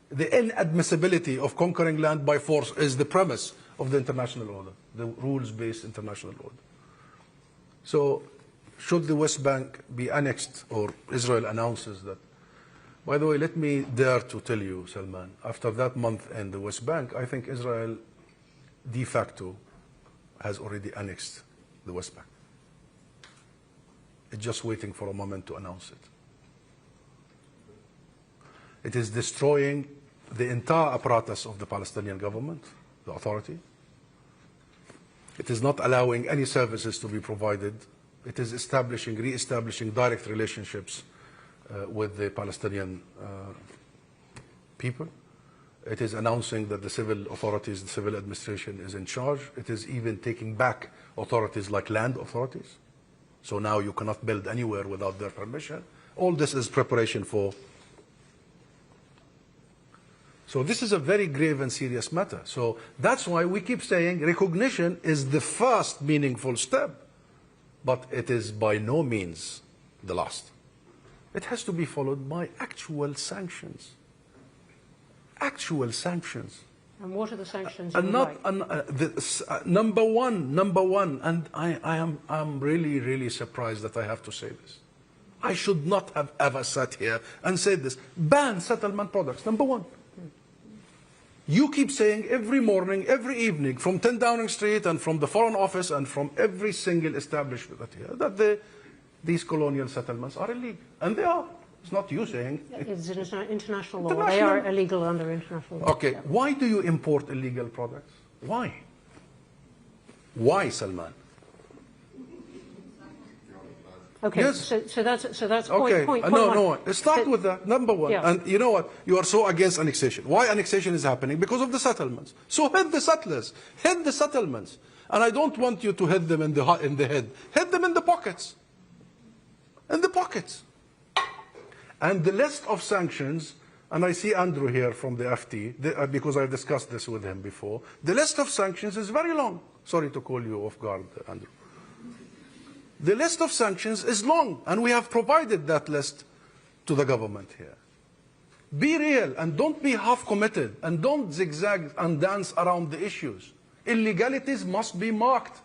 the inadmissibility of conquering land by force is the premise of the international order, the rules-based international order. So, should the West Bank be annexed, or Israel announces that? By the way, let me dare to tell you, Salman, after that month in the West Bank, I think Israel de facto has already annexed the West Bank. It's just waiting for a moment to announce it. It is destroying the entire apparatus of the Palestinian government, the authority. It is not allowing any services to be provided. It is re-establishing direct relationships with the Palestinian people. It is announcing that the civil authorities, the civil administration is in charge. It is even taking back authorities like land authorities. So now you cannot build anywhere without their permission. All this is preparation for. So this is a very grave and serious matter. So that's why we keep saying recognition is the first meaningful step, but it is by no means the last. It has to be followed by actual sanctions. Actual sanctions. And what are the sanctions? And not number one, and I'm really surprised that I have to say this. I should not have ever sat here and said this. Ban settlement products, number one. You keep saying every morning, every evening, from 10 Downing Street and from the Foreign Office and from every single establishment here, that these colonial settlements are illegal. And they are. It's not you saying. It's international law. They are illegal under international law. Okay. Why do you import illegal products? Why? Why, Salman? Okay, yes. so that's okay. point No. Start with that, number one. Yeah. And you know what? You are so against annexation. Why annexation is happening? Because of the settlements. So hit the settlers. Hit the settlements. And I don't want you to hit them in the head. Hit them in the pockets. In the pockets. And the list of sanctions, and I see Andrew here from the FT, because I've discussed this with him before, the list of sanctions is very long. Sorry to call you off guard, Andrew. The list of sanctions is long, and we have provided that list to the government here. Be real, and don't be half-committed, and don't zigzag and dance around the issues. Illegalities must be marked.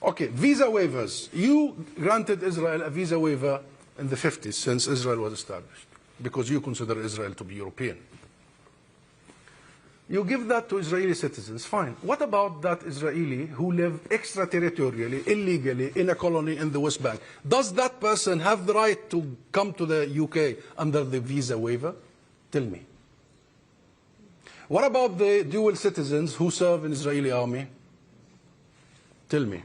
Okay, visa waivers. You granted Israel a visa waiver in the 50s, since Israel was established, because you consider Israel to be European. You give that to Israeli citizens, fine. What about that Israeli who live extraterritorially, illegally, in a colony in the West Bank? Does that person have the right to come to the UK under the visa waiver? Tell me. What about the dual citizens who serve in the Israeli army? Tell me.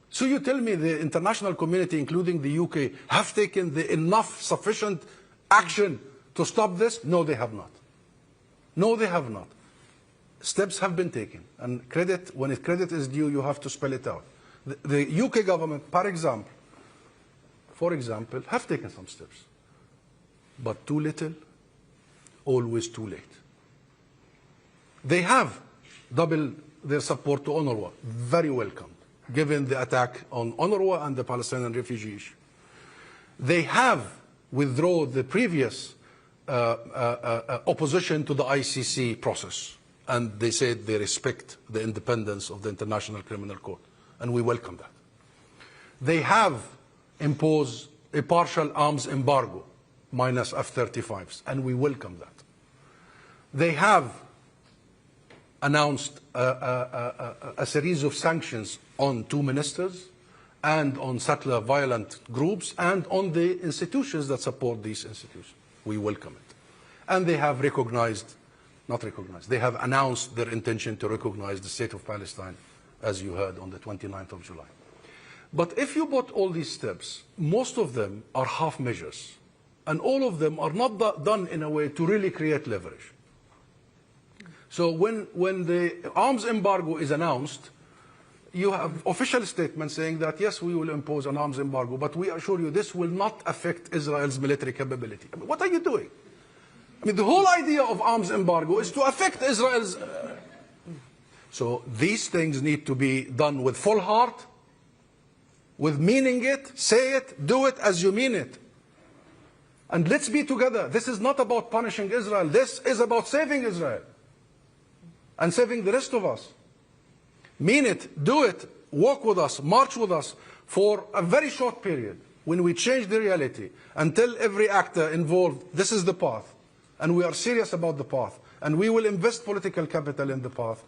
So you tell me the international community, including the UK, have taken the enough, sufficient action to stop this? No, they have not. No, they have not. Steps have been taken. And credit, when credit is due, you have to spell it out. The UK government, for example, have taken some steps. But too little, always too late. They have doubled their support to UNRWA. Very welcome, given the attack on UNRWA and the Palestinian refugee issue. They have withdrawn the previous opposition to the ICC process, and they said they respect the independence of the International Criminal Court, and we welcome that. They have imposed a partial arms embargo, minus F-35s, and we welcome that. They have announced a series of sanctions on 2 ministers and on settler violent groups and on the institutions that support these institutions. We welcome it. And they have they have announced their intention to recognize the state of Palestine, as you heard, on the 29th of July. But if you put all these steps, most of them are half measures, and all of them are not done in a way to really create leverage. So when the arms embargo is announced, you have official statements saying that, yes, we will impose an arms embargo, but we assure you this will not affect Israel's military capability. I mean, what are you doing? I mean, the whole idea of arms embargo is to affect Israel's... So these things need to be done with full heart, with meaning it, say it, do it as you mean it. And let's be together. This is not about punishing Israel. This is about saving Israel and saving the rest of us. Mean it, do it, walk with us, march with us for a very short period when we change the reality and tell every actor involved, this is the path, and we are serious about the path, and we will invest political capital in the path.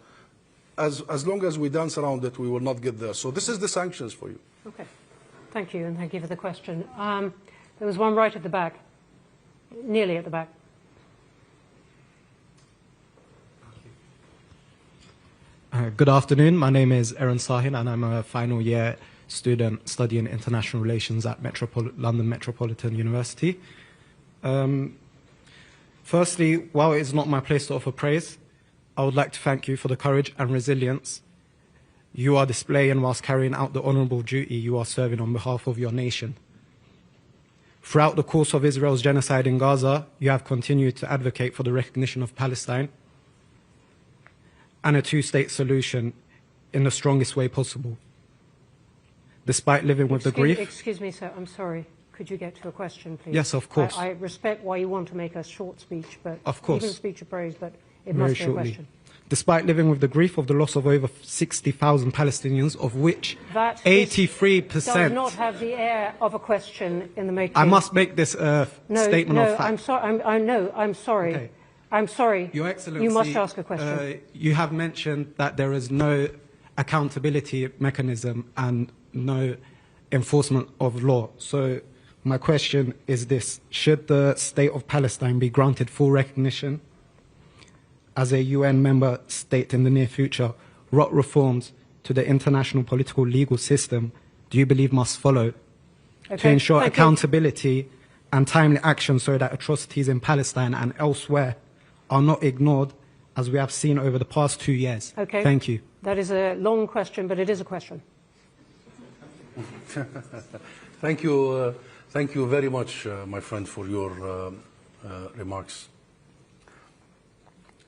As long as we dance around it, we will not get there. So this is the sanctions for you. Okay. Thank you, and thank you for the question. There was one right at the back, nearly at the back. Good afternoon. My name is Aaron Sahin, and I'm a final year student studying international relations at London Metropolitan University. Firstly, while it is not my place to offer praise, I would like to thank you for the courage and resilience you are displaying whilst carrying out the honourable duty you are serving on behalf of your nation. Throughout the course of Israel's genocide in Gaza, you have continued to advocate for the recognition of Palestine and a two-state solution in the strongest way possible. Despite living with the grief... Excuse me, sir, I'm sorry. Could you get to a question, please? Yes, of course. I respect why you want to make a short speech, but of course. Even a speech of praise, but it Very must be shortly. a question. Despite living with the grief of the loss of over 60,000 Palestinians, of which 83% does not have the air of a question in the making. I must make this statement of fact. I'm sorry. Okay. I'm sorry. Your Excellency, you must ask a question. You have mentioned that there is no accountability mechanism and no enforcement of law. So my question is this: should the state of Palestine be granted full recognition as a UN member state in the near future? What reforms to the international political legal system do you believe must follow to ensure accountability and timely action so that atrocities in Palestine and elsewhere are not ignored, as we have seen over the past 2 years? Okay. Thank you. That is a long question, but it is a question. Thank you. Thank you very much, my friend, for your remarks.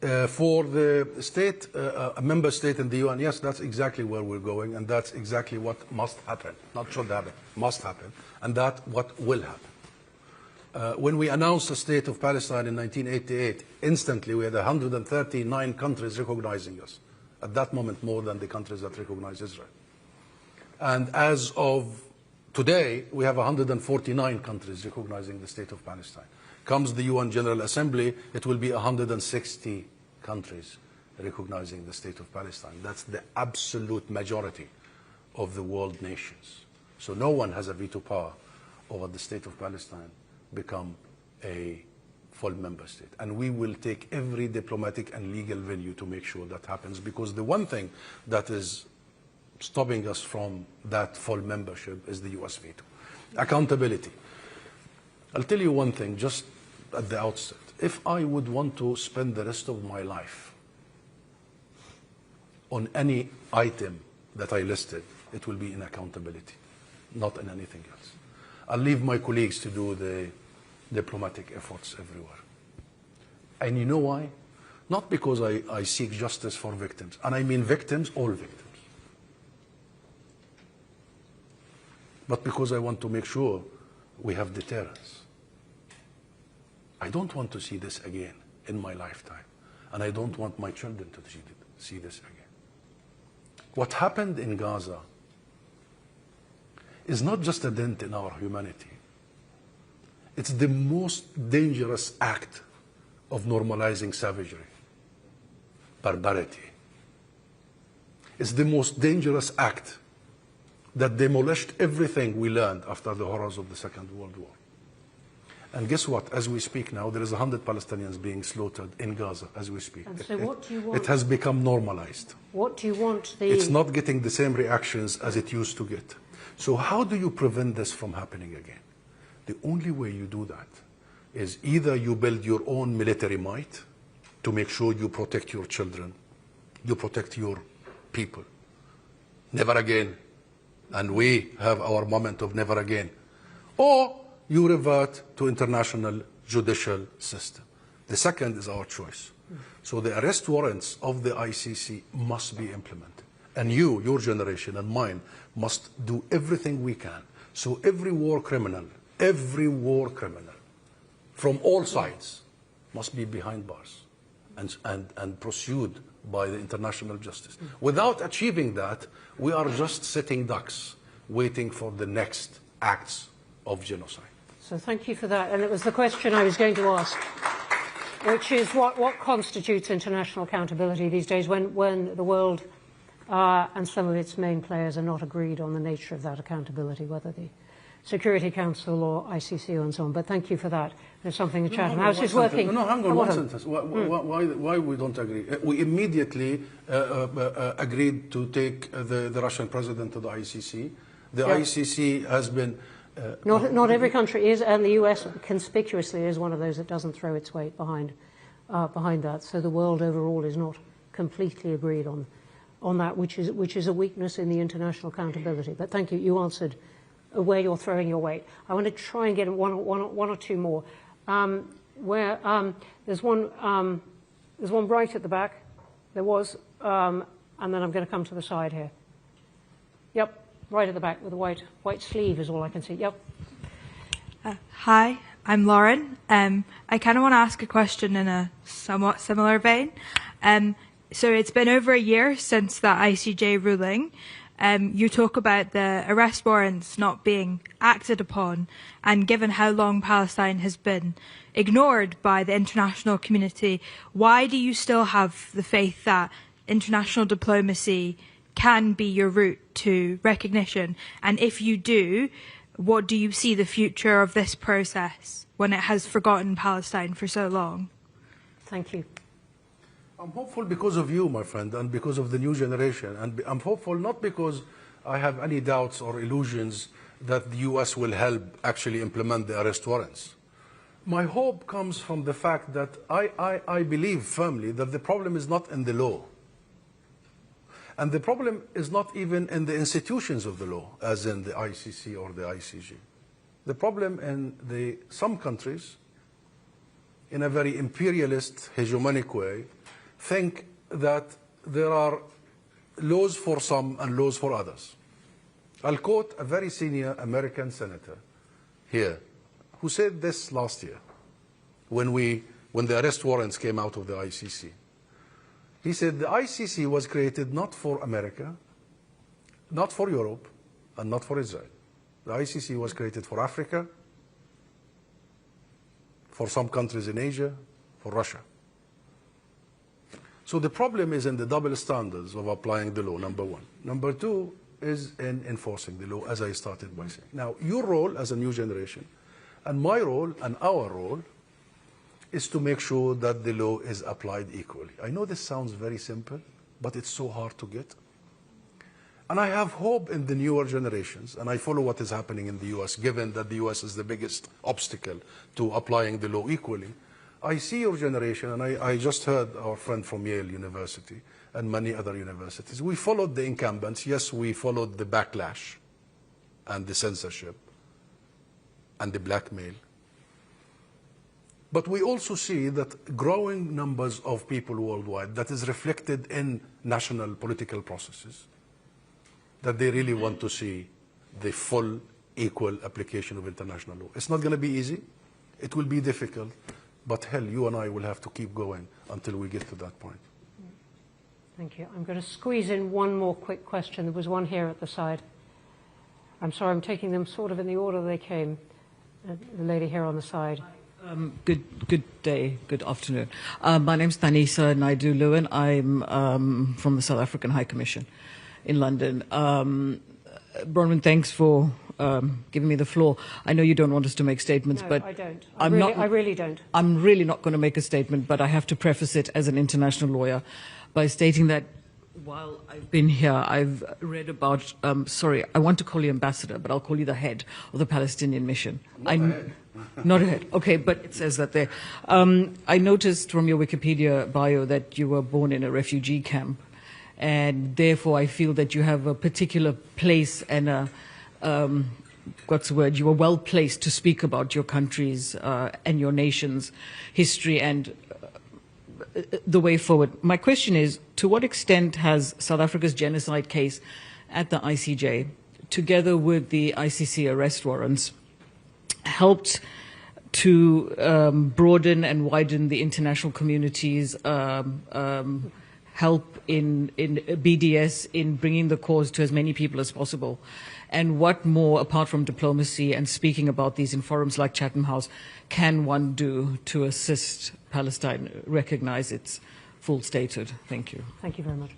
For the state, a member state in the UN, yes, that's exactly where we're going, and that's exactly what must happen. Not should happen, must happen, and that's what will happen. When we announced the state of Palestine in 1988, instantly we had 139 countries recognizing us. At that moment, more than the countries that recognize Israel. And as of today, we have 149 countries recognizing the state of Palestine. Comes the UN General Assembly, it will be 160 countries recognizing the state of Palestine. That's the absolute majority of the world nations. So no one has a veto power over the state of Palestine become a full member state. And we will take every diplomatic and legal venue to make sure that happens, because the one thing that is stopping us from that full membership is the US veto. Accountability. I'll tell you one thing just at the outset. If I would want to spend the rest of my life on any item that I listed, it will be in accountability, not in anything else. I'll leave my colleagues to do the diplomatic efforts everywhere. And you know why? Not because I seek justice for victims, and I mean victims, all victims, but because I want to make sure we have deterrence. I don't want to see this again in my lifetime, and I don't want my children to see this again. What happened in Gaza is not just a dent in our humanity. It's the most dangerous act of normalizing savagery, barbarity. It's the most dangerous act that demolished everything we learned after the horrors of the Second World War. And guess what? As we speak now, there is 100 Palestinians being slaughtered in Gaza as we speak. And so what do you want? It has become normalized. What do you want It's not getting the same reactions as it used to get. So how do you prevent this from happening again? The only way you do that is either you build your own military might to make sure you protect your children, you protect your people. Never again. And we have our moment of never again. Or you revert to international judicial system. The second is our choice. So the arrest warrants of the ICC must be implemented. And you, your generation and mine, must do everything we can. So every war criminal from all sides must be behind bars and pursued by the international justice. Without achieving that, we are just sitting ducks waiting for the next acts of genocide. So thank you for that. And it was the question I was going to ask, which is what constitutes international accountability these days when the world and some of its main players are not agreed on the nature of that accountability, whether the Security Council or ICC and so on. But thank you for that. There's something the Chatham House is working. No, hang on one sentence. Why we don't agree? We immediately agreed to take the Russian president to the ICC. The ICC has been... Not every country is, and the US conspicuously is one of those that doesn't throw its weight behind that. So the world overall is not completely agreed on that, which is a weakness in the international accountability. But thank you. You answered where you're throwing your weight. I want to try and get one or two more. There's one right at the back. There was, and then I'm going to come to the side here. Yep, right at the back with the white sleeve is all I can see. Yep. Hi, I'm Lauren. I kind of want to ask a question in a somewhat similar vein. So it's been over a year since that ICJ ruling. You talk about the arrest warrants not being acted upon, and given how long Palestine has been ignored by the international community, why do you still have the faith that international diplomacy can be your route to recognition? And if you do, what do you see the future of this process when it has forgotten Palestine for so long? Thank you. I'm hopeful because of you, my friend, and because of the new generation. And I'm hopeful not because I have any doubts or illusions that the US will help actually implement the arrest warrants. My hope comes from the fact that I believe firmly that the problem is not in the law. And the problem is not even in the institutions of the law, as in the ICC or the ICJ. The problem in some countries, in a very imperialist, hegemonic way, think that there are laws for some and laws for others. I'll quote a very senior American senator here who said this last year when the arrest warrants came out of the ICC. He said the ICC was created not for America, not for Europe, and not for Israel. The ICC was created for Africa, for some countries in Asia, for Russia. So the problem is in the double standards of applying the law, number one. Number two is in enforcing the law, as I started by saying. Now, your role as a new generation, and my role and our role, is to make sure that the law is applied equally. I know this sounds very simple, but it's so hard to get. And I have hope in the newer generations, and I follow what is happening in the US, given that the US is the biggest obstacle to applying the law equally. I see your generation, and I just heard our friend from Yale University and many other universities. We followed the incumbents. Yes, we followed the backlash and the censorship and the blackmail. But we also see that growing numbers of people worldwide, that is reflected in national political processes, that they really want to see the full equal application of international law. It's not going to be easy. It will be difficult. But hell, you and I will have to keep going until we get to that point. Thank you. I'm going to squeeze in one more quick question. There was one here at the side. I'm sorry, I'm taking them sort of in the order they came. The lady here on the side. Good day, good afternoon. My name's Thanisa Naidu-Lewin. I'm from the South African High Commission in London. Bronwyn, thanks for giving me the floor. I know you don't want us to make statements, no, but I don't. I really don't. I'm really not going to make a statement, but I have to preface it as an international lawyer by stating that while I've been here, I've read about, sorry, I want to call you ambassador, but I'll call you the head of the Palestinian Mission. Not a head. Okay, but it says that there. I noticed from your Wikipedia bio that you were born in a refugee camp, and therefore I feel that you have a particular place and a, what's the word, you are well placed to speak about your country's and your nation's history and the way forward. My question is, to what extent has South Africa's genocide case at the ICJ, together with the ICC arrest warrants, helped to broaden and widen the international community's help in BDS in bringing the cause to as many people as possible? And what more, apart from diplomacy and speaking about these in forums like Chatham House, can one do to assist Palestine recognize its full statehood? Thank you. Thank you very much.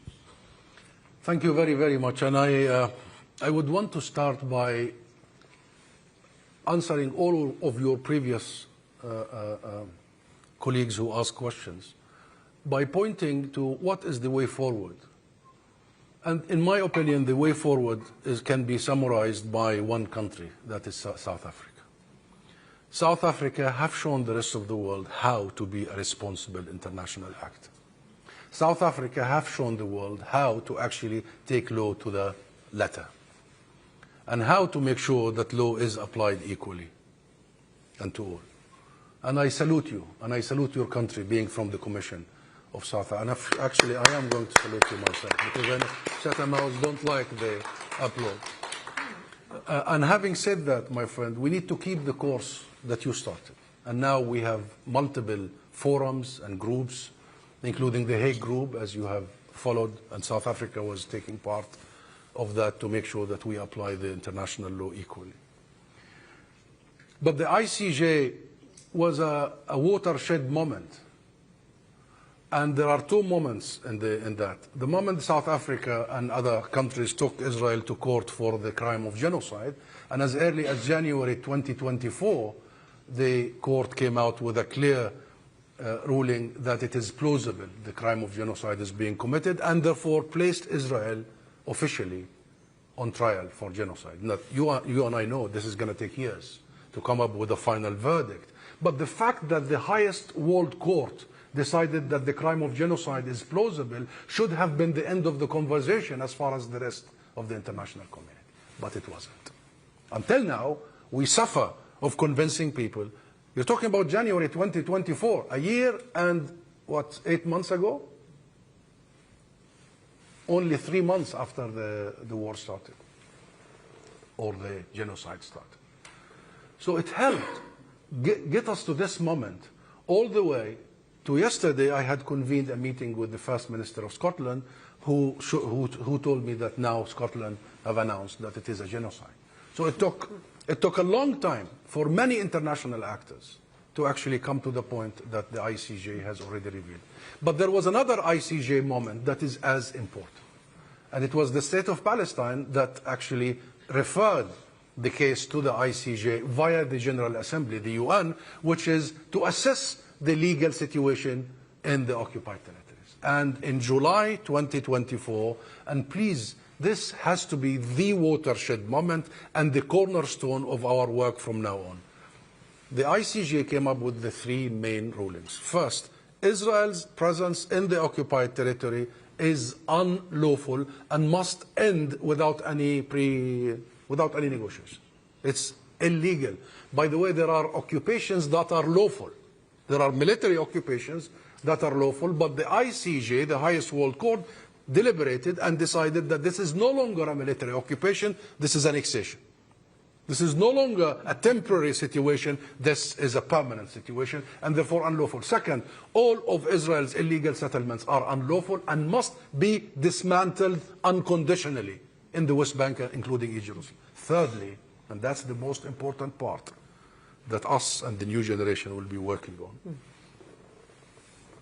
Thank you very, very much. And I would want to start by answering all of your previous colleagues who asked questions by pointing to what is the way forward. And in my opinion, the way forward can be summarized by one country, that is South Africa. South Africa have shown the rest of the world how to be a responsible international actor. South Africa have shown the world how to actually take law to the letter and how to make sure that law is applied equally and to all. And I salute you, and I salute your country being from the Commission of South Africa. And actually, I am going to salute you myself, because I know Chatham House don't like the upload. And having said that, my friend, we need to keep the course that you started. And now we have multiple forums and groups, including the Hague Group, as you have followed, and South Africa was taking part of that to make sure that we apply the international law equally. But the ICJ was a watershed moment. And there are two moments in that. The moment South Africa and other countries took Israel to court for the crime of genocide, and as early as January 2024, the court came out with a clear ruling that it is plausible the crime of genocide is being committed, and therefore placed Israel officially on trial for genocide. Now, you and I know this is going to take years to come up with a final verdict. But the fact that the highest world court decided that the crime of genocide is plausible should have been the end of the conversation as far as the rest of the international community. But it wasn't. Until now, we suffer of convincing people. You're talking about January 2024, a year and, 8 months ago? Only 3 months after the war started, or the genocide started. So it helped get us to this moment, all the way to yesterday. I had convened a meeting with the First Minister of Scotland, who told me that now Scotland have announced that it is a genocide. So it took a long time for many international actors to actually come to the point that the ICJ has already revealed. But there was another ICJ moment that is as important. And it was the State of Palestine that actually referred the case to the ICJ via the General Assembly, the UN, which is to assess the legal situation in the occupied territories. And in July 2024, and please, this has to be the watershed moment and the cornerstone of our work from now on. The ICJ came up with the 3 main rulings. First, Israel's presence in the occupied territory is unlawful and must end without any negotiation. It's illegal. By the way, there are occupations that are lawful. There are military occupations that are lawful, but the ICJ, the highest world court, deliberated and decided that this is no longer a military occupation, this is annexation. This is no longer a temporary situation, this is a permanent situation, and therefore unlawful. Second, all of Israel's illegal settlements are unlawful and must be dismantled unconditionally in the West Bank, including East Jerusalem. Thirdly, and that's the most important part that us and the new generation will be working on,